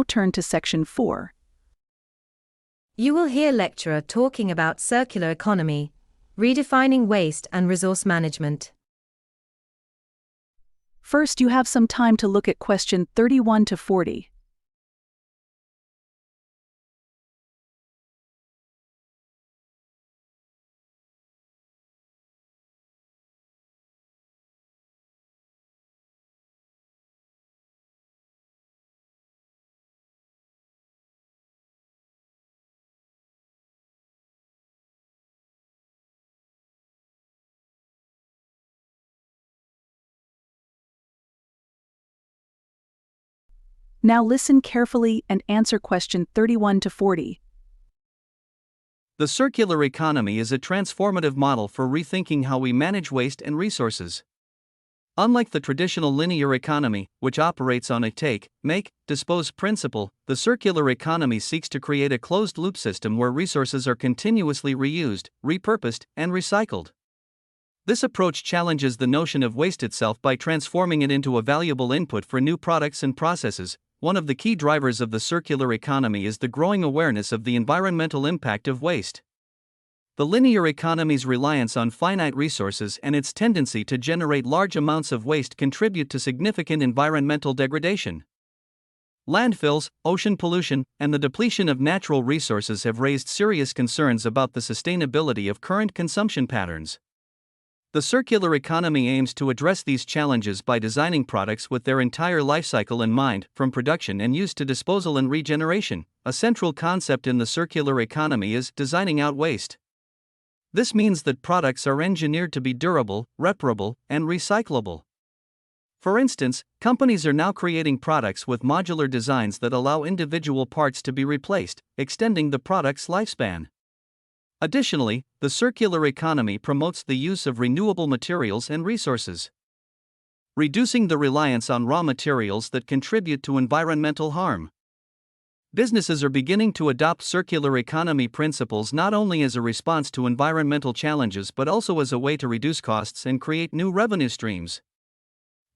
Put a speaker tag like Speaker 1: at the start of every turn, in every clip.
Speaker 1: turn to section 4.
Speaker 2: You will hear lecturer talking about circular economy, redefining waste and resource management.
Speaker 1: First, you have some time to look at question 31 to 40. Now listen carefully and answer question 31 to 40.
Speaker 3: The circular economy is a transformative model for rethinking how we manage waste and resources. Unlike the traditional linear economy, which operates on a take, make, dispose principle, the circular economy seeks to create a closed-loop system where resources are continuously reused, repurposed, and recycled. This approach challenges the notion of waste itself by transforming it into a valuable input for new products and processes. One of the key drivers of the circular economy is the growing awareness of the environmental impact of waste. The linear economy's reliance on finite resources and its tendency to generate large amounts of waste contribute to significant environmental degradation. Landfills, ocean pollution, and the depletion of natural resources have raised serious concerns about the sustainability of current consumption patterns. The circular economy aims to address these challenges by designing products with their entire life cycle in mind, from production and use to disposal and regeneration. A central concept in the circular economy is designing out waste. This means that products are engineered to be durable, reparable, and recyclable. For instance, companies are now creating products with modular designs that allow individual parts to be replaced, extending the product's lifespan. Additionally, the circular economy promotes the use of renewable materials and resources, reducing the reliance on raw materials that contribute to environmental harm. Businesses are beginning to adopt circular economy principles not only as a response to environmental challenges but also as a way to reduce costs and create new revenue streams.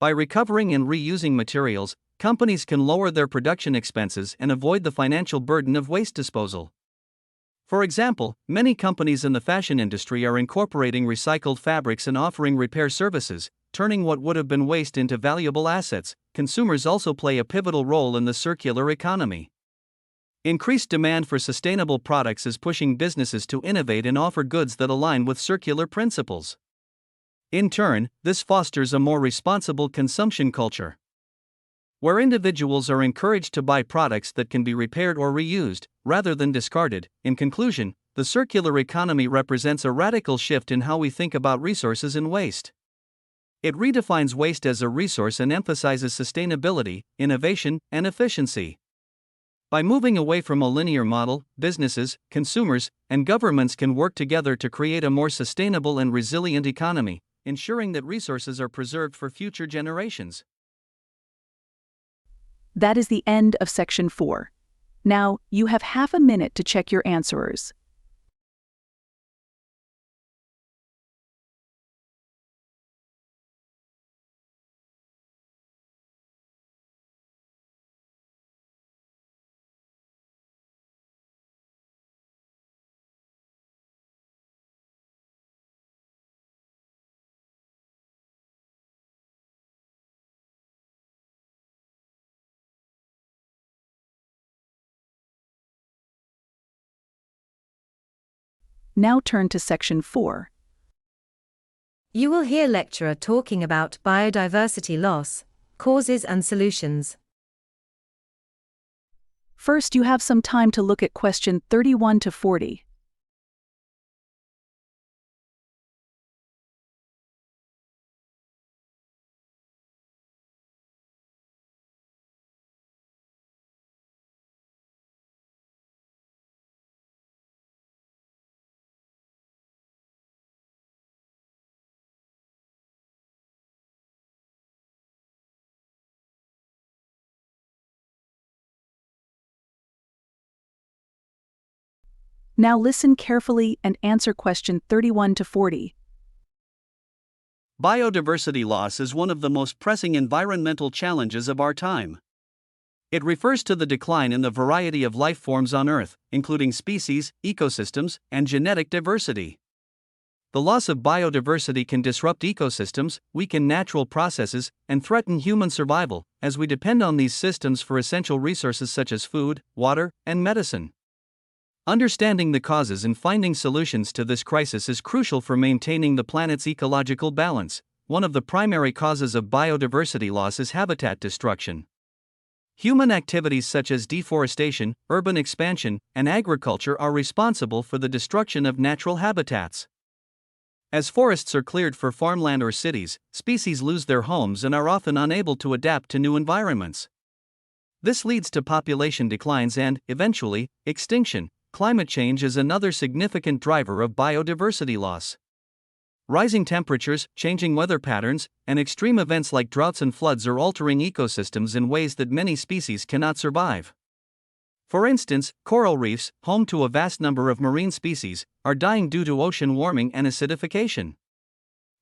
Speaker 3: By recovering and reusing materials, companies can lower their production expenses and avoid the financial burden of waste disposal. For example, many companies in the fashion industry are incorporating recycled fabrics and offering repair services, turning what would have been waste into valuable assets. Consumers also play a pivotal role in the circular economy. Increased demand for sustainable products is pushing businesses to innovate and offer goods that align with circular principles. In turn, this fosters a more responsible consumption culture, where individuals are encouraged to buy products that can be repaired or reused, rather than discarded. In conclusion, the circular economy represents a radical shift in how we think about resources and waste. It redefines waste as a resource and emphasizes sustainability, innovation, and efficiency. By moving away from a linear model, businesses, consumers, and governments can work together to create a more sustainable and resilient economy, ensuring that resources are preserved for future generations.
Speaker 1: That is the end of section 4. Now, you have half a minute to check your answers. Now turn to section 4.
Speaker 2: You will hear lecturer talking about biodiversity loss, causes and solutions.
Speaker 1: First, you have some time to look at question 31 to 40. Now listen carefully and answer question 31 to 40.
Speaker 3: Biodiversity loss is one of the most pressing environmental challenges of our time. It refers to the decline in the variety of life forms on Earth, including species, ecosystems, and genetic diversity. The loss of biodiversity can disrupt ecosystems, weaken natural processes, and threaten human survival, as we depend on these systems for essential resources such as food, water, and medicine. Understanding the causes and finding solutions to this crisis is crucial for maintaining the planet's ecological balance. One of the primary causes of biodiversity loss is habitat destruction. Human activities such as deforestation, urban expansion, and agriculture are responsible for the destruction of natural habitats. As forests are cleared for farmland or cities, species lose their homes and are often unable to adapt to new environments. This leads to population declines and, eventually, extinction. Climate change is another significant driver of biodiversity loss. Rising temperatures, changing weather patterns, and extreme events like droughts and floods are altering ecosystems in ways that many species cannot survive. For instance, coral reefs, home to a vast number of marine species, are dying due to ocean warming and acidification.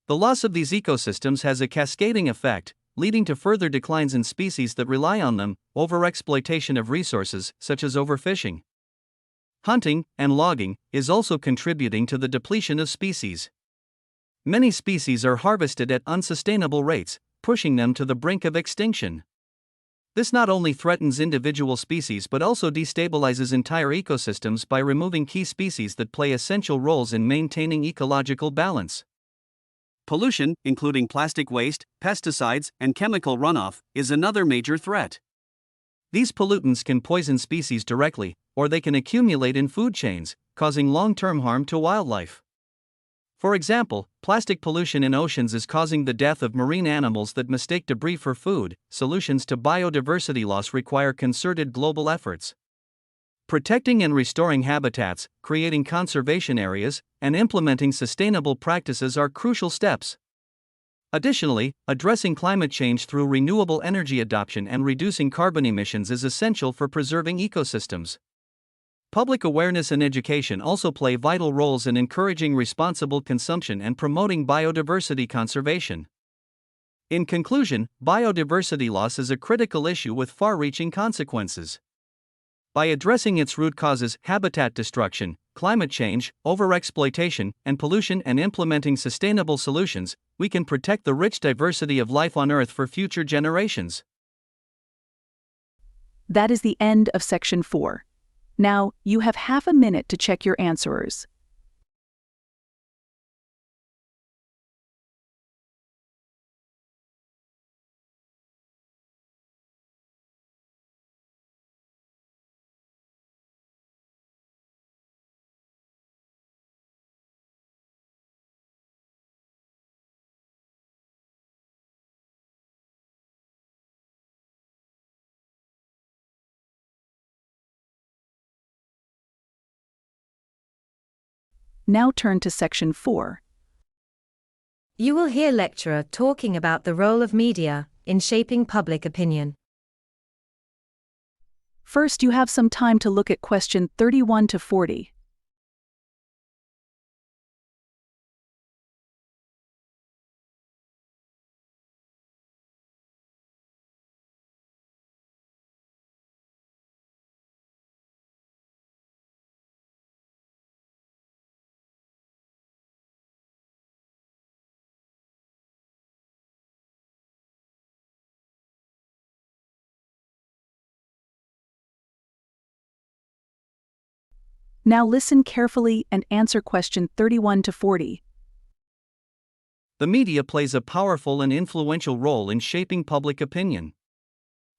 Speaker 3: The loss of these ecosystems has a cascading effect, leading to further declines in species that rely on them. Overexploitation of resources, such as overfishing, hunting, and logging, is also contributing to the depletion of species. Many species are harvested at unsustainable rates, pushing them to the brink of extinction. This not only threatens individual species but also destabilizes entire ecosystems by removing key species that play essential roles in maintaining ecological balance. Pollution, including plastic waste, pesticides, and chemical runoff, is another major threat. These pollutants can poison species directly, or they can accumulate in food chains, causing long-term harm to wildlife. For example, plastic pollution in oceans is causing the death of marine animals that mistake debris for food. Solutions to biodiversity loss require concerted global efforts. Protecting and restoring habitats, creating conservation areas, and implementing sustainable practices are crucial steps. Additionally, addressing climate change through renewable energy adoption and reducing carbon emissions is essential for preserving ecosystems. Public awareness and education also play vital roles in encouraging responsible consumption and promoting biodiversity conservation. In conclusion, biodiversity loss is a critical issue with far-reaching consequences. By addressing its root causes, habitat destruction, climate change, overexploitation, and pollution, and implementing sustainable solutions, we can protect the rich diversity of life on Earth for future generations.
Speaker 1: That is the end of Section 4. Now, you have half a minute to check your answers. Now turn to Section 4.
Speaker 2: You will hear lecturer talking about the role of media in shaping public opinion.
Speaker 1: First, you have some time to look at question 31 to 40. Now listen carefully and answer question 31 to 40.
Speaker 3: The media plays a powerful and influential role in shaping public opinion.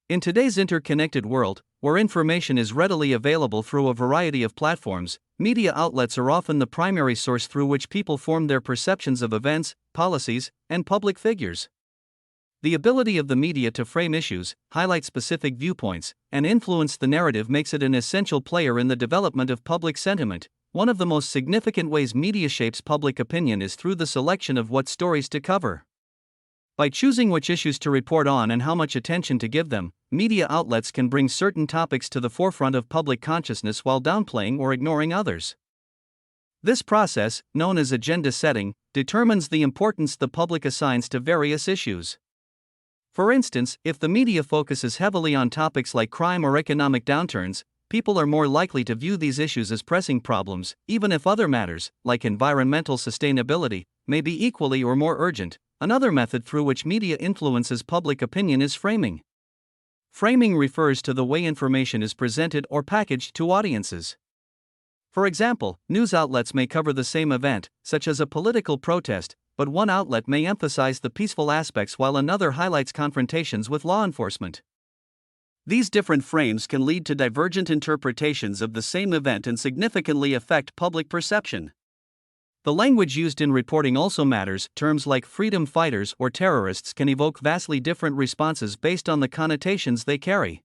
Speaker 3: In today's interconnected world, where information is readily available through a variety of platforms, media outlets are often the primary source through which people form their perceptions of events, policies, and public figures. The ability of the media to frame issues, highlight specific viewpoints, and influence the narrative makes it an essential player in the development of public sentiment. One of the most significant ways media shapes public opinion is through the selection of what stories to cover. By choosing which issues to report on and how much attention to give them, media outlets can bring certain topics to the forefront of public consciousness while downplaying or ignoring others. This process, known as agenda setting, determines the importance the public assigns to various issues. For instance, if the media focuses heavily on topics like crime or economic downturns, people are more likely to view these issues as pressing problems, even if other matters, like environmental sustainability, may be equally or more urgent. Another method through which media influences public opinion is framing. Framing refers to the way information is presented or packaged to audiences. For example, news outlets may cover the same event, such as a political protest, but one outlet may emphasize the peaceful aspects while another highlights confrontations with law enforcement. These different frames can lead to divergent interpretations of the same event and significantly affect public perception. The language used in reporting also matters. Terms like freedom fighters or terrorists can evoke vastly different responses based on the connotations they carry.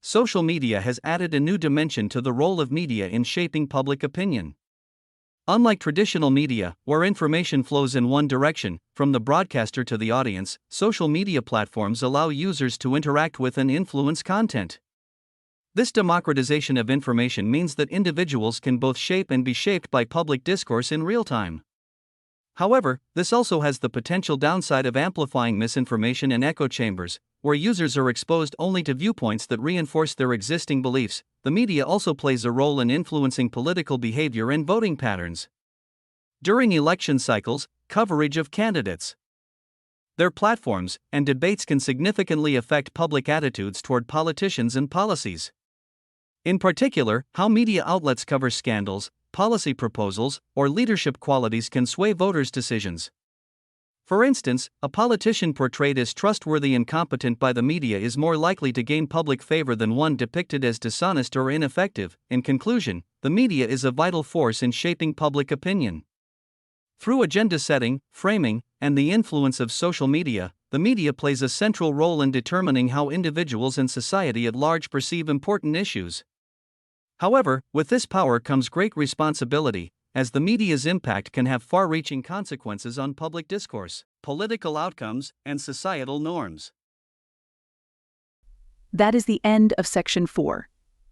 Speaker 3: Social media has added a new dimension to the role of media in shaping public opinion. Unlike traditional media, where information flows in one direction, from the broadcaster to the audience, social media platforms allow users to interact with and influence content. This democratization of information means that individuals can both shape and be shaped by public discourse in real time. However, this also has the potential downside of amplifying misinformation and echo chambers, where users are exposed only to viewpoints that reinforce their existing beliefs. The media also plays a role in influencing political behavior and voting patterns. During election cycles, coverage of candidates, their platforms, and debates can significantly affect public attitudes toward politicians and policies. In particular, how media outlets cover scandals, policy proposals, or leadership qualities can sway voters' decisions. For instance, a politician portrayed as trustworthy and competent by the media is more likely to gain public favor than one depicted as dishonest or ineffective. In conclusion, the media is a vital force in shaping public opinion. Through agenda setting, framing, and the influence of social media, the media plays a central role in determining how individuals and society at large perceive important issues. However, with this power comes great responsibility, as the media's impact can have far-reaching consequences on public discourse, political outcomes, and societal norms.
Speaker 1: That is the end of Section 4.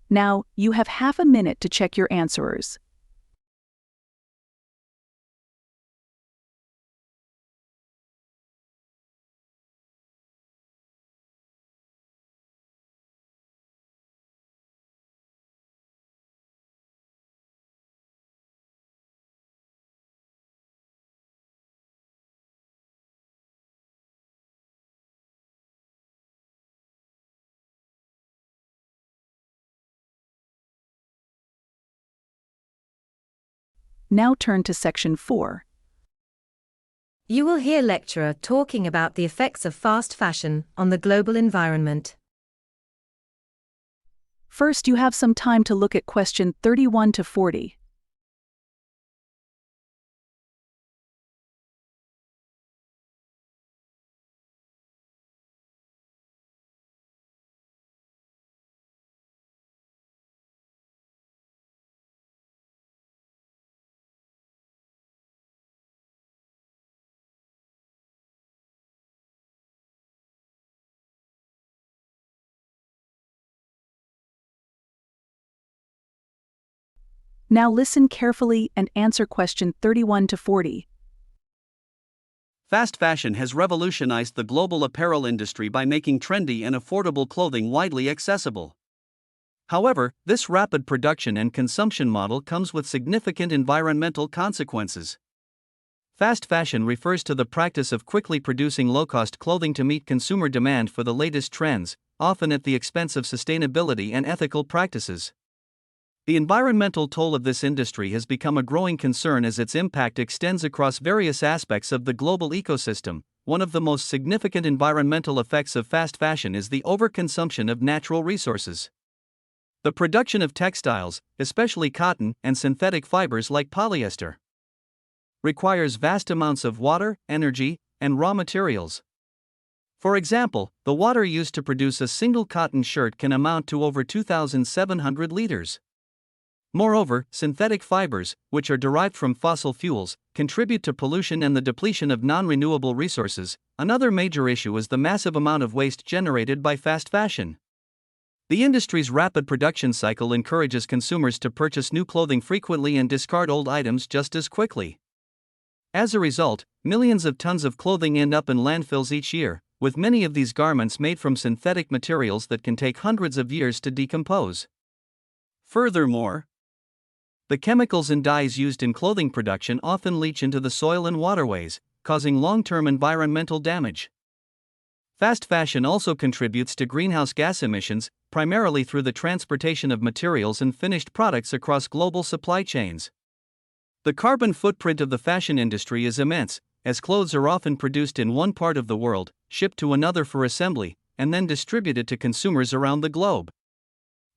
Speaker 1: Now, you have half a minute to check your answers. Now turn to Section 4.
Speaker 2: You will hear lecturer talking about the effects of fast fashion on the global environment.
Speaker 1: First, you have some time to look at question 31 to 40. Now listen carefully and answer question 31 to 40.
Speaker 3: Fast fashion has revolutionized the global apparel industry by making trendy and affordable clothing widely accessible. However, this rapid production and consumption model comes with significant environmental consequences. Fast fashion refers to the practice of quickly producing low-cost clothing to meet consumer demand for the latest trends, often at the expense of sustainability and ethical practices. The environmental toll of this industry has become a growing concern as its impact extends across various aspects of the global ecosystem. One of the most significant environmental effects of fast fashion is the overconsumption of natural resources. The production of textiles, especially cotton and synthetic fibers like polyester, requires vast amounts of water, energy, and raw materials. For example, the water used to produce a single cotton shirt can amount to over 2,700 liters. Moreover, synthetic fibers, which are derived from fossil fuels, contribute to pollution and the depletion of non-renewable resources. Another major issue is the massive amount of waste generated by fast fashion. The industry's rapid production cycle encourages consumers to purchase new clothing frequently and discard old items just as quickly. As a result, millions of tons of clothing end up in landfills each year, with many of these garments made from synthetic materials that can take hundreds of years to decompose. Furthermore, the chemicals and dyes used in clothing production often leach into the soil and waterways, causing long-term environmental damage. Fast fashion also contributes to greenhouse gas emissions, primarily through the transportation of materials and finished products across global supply chains. The carbon footprint of the fashion industry is immense, as clothes are often produced in one part of the world, shipped to another for assembly, and then distributed to consumers around the globe.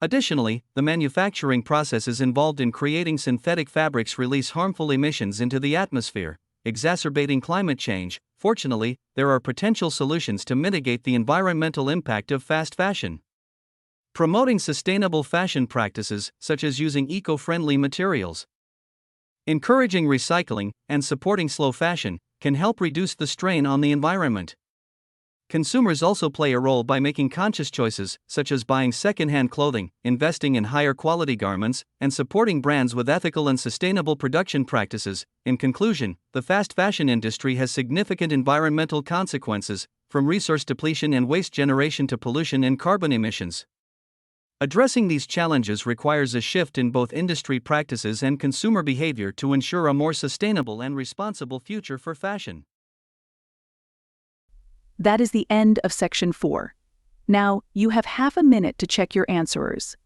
Speaker 3: Additionally, the manufacturing processes involved in creating synthetic fabrics release harmful emissions into the atmosphere, exacerbating climate change. Fortunately, there are potential solutions to mitigate the environmental impact of fast fashion. Promoting sustainable fashion practices, such as using eco-friendly materials, encouraging recycling, and supporting slow fashion, can help reduce the strain on the environment. Consumers also play a role by making conscious choices, such as buying second-hand clothing, investing in higher quality garments, and supporting brands with ethical and sustainable production practices. In conclusion, the fast fashion industry has significant environmental consequences, from resource depletion and waste generation to pollution and carbon emissions. Addressing these challenges requires a shift in both industry practices and consumer behavior to ensure a more sustainable and responsible future for fashion.
Speaker 1: That is the end of section 4. Now, you have half a minute to check your answers.